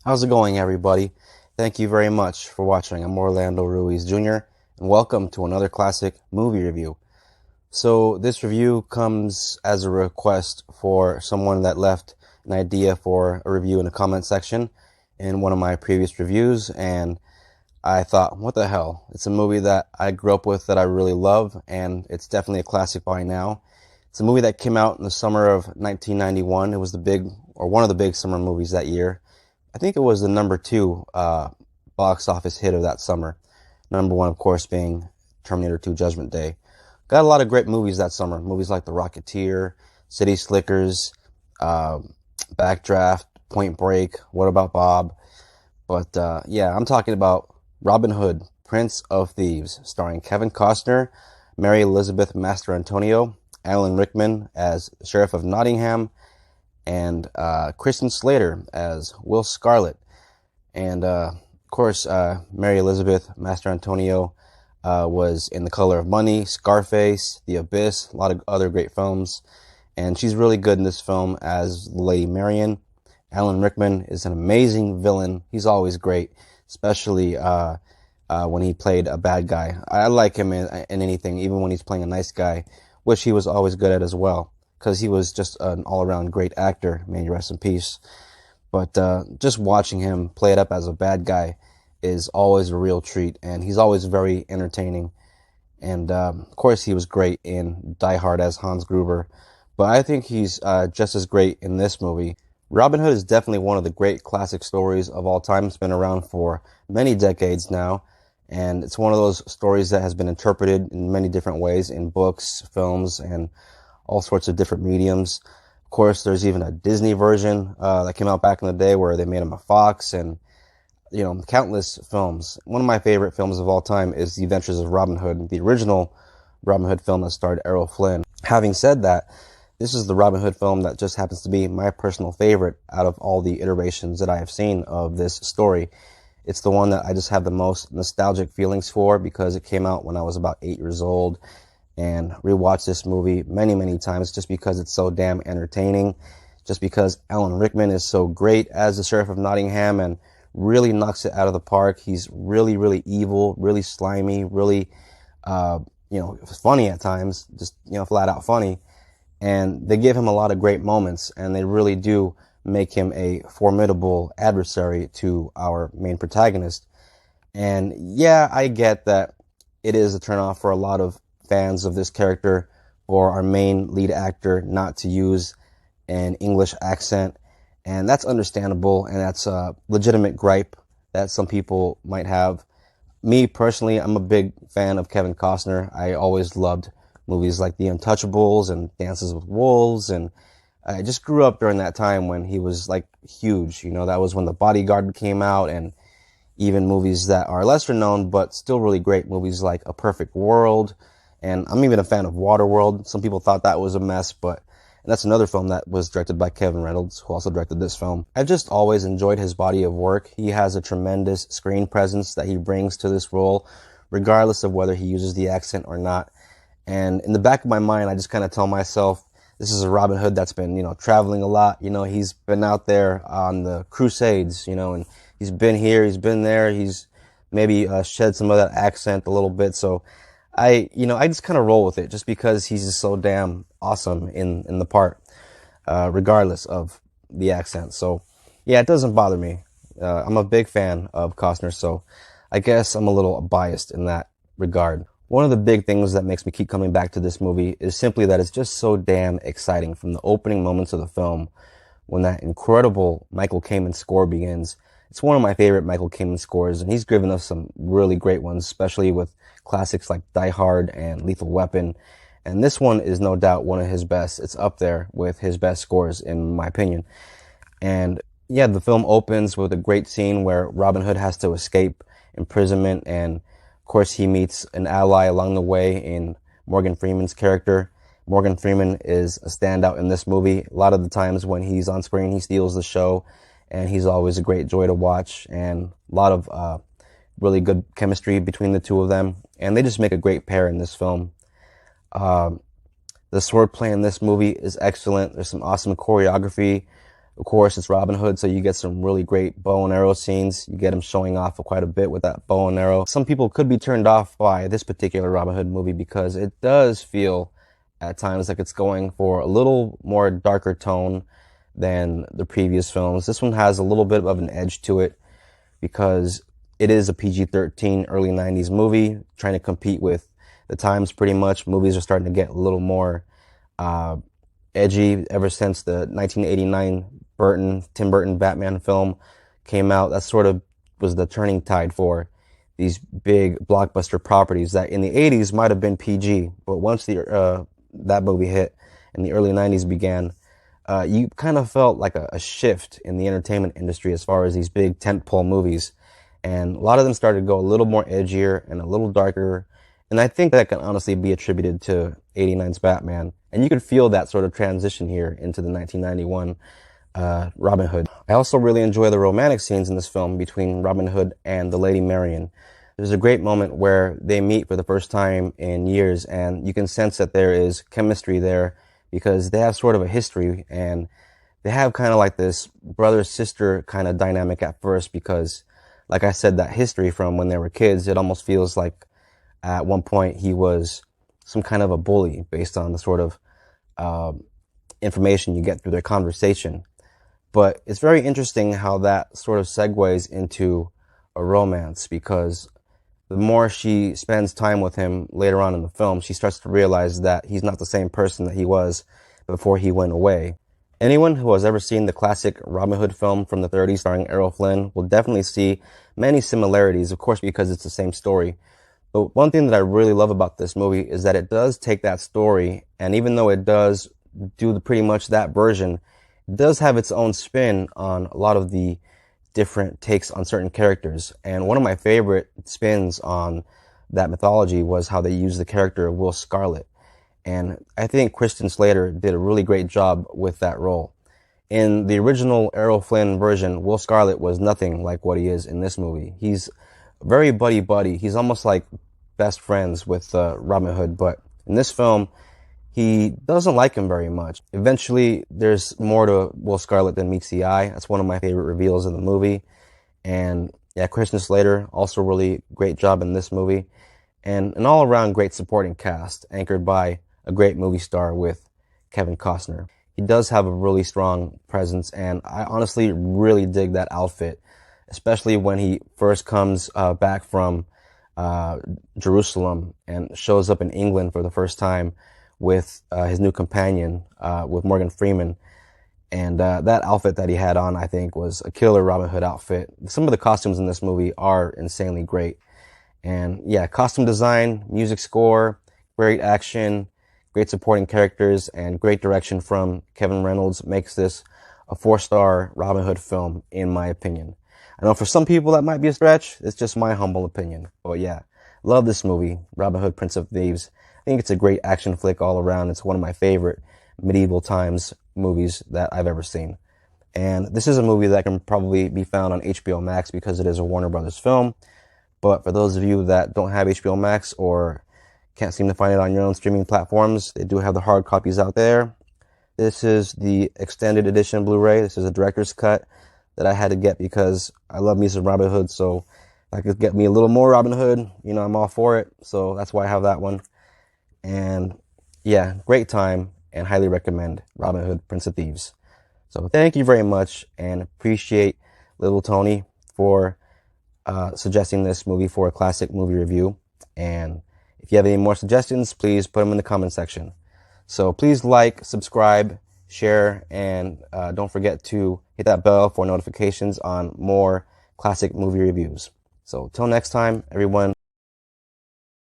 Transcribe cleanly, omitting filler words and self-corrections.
How's it going, everybody? Thank you very much for watching. I'm Orlando Ruiz Jr., and welcome to another classic movie review. So, this review comes as a request for someone that left an idea for a review in the comment section in one of my previous reviews, and I thought, what the hell? It's a movie that I grew up with that I really love, and it's definitely a classic by now. It's a movie that came out in the summer of 1991. It was one of the big summer movies that year. I think it was the number two box office hit of that summer. Number one, of course, being Terminator 2 Judgment Day. Got a lot of great movies that summer. Movies like The Rocketeer, City Slickers, uh, Backdraft, Point Break, What About Bob? But yeah, I'm talking about Robin Hood, Prince of Thieves, starring Kevin Costner, Mary Elizabeth Mastrantonio, Alan Rickman as Sheriff of Nottingham, and Kristen Slater as Will Scarlet. And of course, Mary Elizabeth Mastrantonio was in The Color of Money, Scarface, The Abyss, a lot of other great films. And she's really good in this film as Lady Marion. Alan Rickman is an amazing villain. He's always great, especially when he played a bad guy. I like him in anything, even when he's playing a nice guy, which he was always good at as well, because he was just an all-around great actor. May he rest in peace. But just watching him play it up as a bad guy is always a real treat, and he's always very entertaining. And of course, he was great in Die Hard as Hans Gruber, but I think he's just as great in this movie. Robin Hood is definitely one of the great classic stories of all time. It's been around for many decades now, and it's one of those stories that has been interpreted in many different ways in books, films, and all sorts of different mediums. Of course, there's even a Disney version that came out back in the day where they made him a fox, and countless films. One of my favorite films of all time is The Adventures of Robin Hood, the original Robin Hood film that starred Errol Flynn. Having said that, this is the Robin Hood film that just happens to be my personal favorite out of all the iterations that I have seen of this story. It's the one that I just have the most nostalgic feelings for because it came out when I was about 8 years old, and rewatched this movie many, many times just because it's so damn entertaining, just because Alan Rickman is so great as the Sheriff of Nottingham and really knocks it out of the park. He's really, really evil, really slimy, really, funny at times, just, flat out funny. And they give him a lot of great moments, and they really do make him a formidable adversary to our main protagonist. And yeah, I get that it is a turnoff for a lot of fans of this character or our main lead actor not to use an English accent. And that's understandable, and that's a legitimate gripe that some people might have. Me personally, I'm a big fan of Kevin Costner. I always loved movies like The Untouchables and Dances with Wolves, and I just grew up during that time when he was like huge. That was when The Bodyguard came out, and even movies that are lesser known but still really great movies like A Perfect World. And I'm even a fan of Waterworld. Some people thought that was a mess, but that's another film that was directed by Kevin Reynolds, who also directed this film. I've just always enjoyed his body of work. He has a tremendous screen presence that he brings to this role, regardless of whether he uses the accent or not. And in the back of my mind, I just kind of tell myself, this is a Robin Hood that's been, traveling a lot. He's been out there on the Crusades, and he's been here, he's been there, he's maybe shed some of that accent a little bit. So I just kind of roll with it just because he's just so damn awesome in the part, regardless of the accent. So yeah, it doesn't bother me. I'm a big fan of Costner, so I guess I'm a little biased in that regard. One of the big things that makes me keep coming back to this movie is simply that it's just so damn exciting from the opening moments of the film when that incredible Michael Kamen score begins. It's one of my favorite Michael Kamen scores, and he's given us some really great ones, especially with classics like Die Hard and Lethal Weapon. And this one is no doubt one of his best. It's up there with his best scores, in my opinion. And yeah, the film opens with a great scene where Robin Hood has to escape imprisonment, and of course he meets an ally along the way in Morgan Freeman's character. Morgan Freeman is a standout in this movie. A lot of the times when he's on screen, he steals the show, and he's always a great joy to watch, and a lot of really good chemistry between the two of them, and they just make a great pair in this film. The swordplay in this movie is excellent. There's some awesome choreography Of course, it's Robin Hood, so you get some really great bow and arrow scenes. You get him showing off quite a bit with that bow and arrow. Some people could be turned off by this particular Robin Hood movie because it does feel at times like it's going for a little more darker tone than the previous films. This one has a little bit of an edge to it because it is a PG-13 early 90s movie trying to compete with the times pretty much. Movies are starting to get a little more edgy ever since the 1989 Tim Burton Batman film came out. That sort of was the turning tide for these big blockbuster properties that in the 80s might have been PG, but once that movie hit and the early 90s began, you kind of felt like a shift in the entertainment industry as far as these big tentpole movies. And a lot of them started to go a little more edgier and a little darker. And I think that can honestly be attributed to 89's Batman. And you could feel that sort of transition here into the 1991 Robin Hood. I also really enjoy the romantic scenes in this film between Robin Hood and the Lady Marian. There's a great moment where they meet for the first time in years, and you can sense that there is chemistry there because they have sort of a history, and they have kind of like this brother-sister kind of dynamic at first because, like I said, that history from when they were kids, it almost feels like at one point he was some kind of a bully based on the sort of information you get through their conversation. But it's very interesting how that sort of segues into a romance because the more she spends time with him later on in the film, she starts to realize that he's not the same person that he was before he went away. Anyone who has ever seen the classic Robin Hood film from the 30s starring Errol Flynn will definitely see many similarities, of course, because it's the same story. But one thing that I really love about this movie is that it does take that story, and even though it does do pretty much that version, it does have its own spin on a lot of the different takes on certain characters. And one of my favorite spins on that mythology was how they used the character of Will Scarlet. And I think Christian Slater did a really great job with that role. In the original Errol Flynn version, Will Scarlet was nothing like what he is in this movie. He's very buddy-buddy. He's almost like best friends with Robin Hood. But in this film, he doesn't like him very much. Eventually, there's more to Will Scarlet than meets the eye. That's one of my favorite reveals in the movie. And yeah, Christian Slater, also really great job in this movie. And an all-around great supporting cast, anchored by a great movie star with Kevin Costner. He does have a really strong presence, and I honestly really dig that outfit, especially when he first comes back from Jerusalem and shows up in England for the first time with his new companion, with Morgan Freeman. And that outfit that he had on, I think, was a killer Robin Hood outfit. Some of the costumes in this movie are insanely great. And yeah, costume design, music score, great action, great supporting characters, and great direction from Kevin Reynolds makes this a 4-star Robin Hood film, in my opinion. I know for some people that might be a stretch. It's just my humble opinion. But yeah, love this movie, Robin Hood, Prince of Thieves. I think it's a great action flick all around. It's one of my favorite medieval times movies that I've ever seen. And this is a movie that can probably be found on HBO Max because it is a Warner Brothers film. But for those of you that don't have HBO Max or can't seem to find it on your own streaming platforms, they do have the hard copies out there. This is the extended edition Blu-ray. This is a director's cut that I had to get because I love me some Robin Hood. So if I could get me a little more Robin Hood, you know, I'm all for it. So that's why I have that one. And yeah, great time and highly recommend Robin Hood, Prince of Thieves. So thank you very much and appreciate Little Tony for suggesting this movie for a classic movie review. And if you have any more suggestions, please put them in the comment section. So please like, subscribe, share, and don't forget to hit that bell for notifications on more classic movie reviews. So till next time, everyone.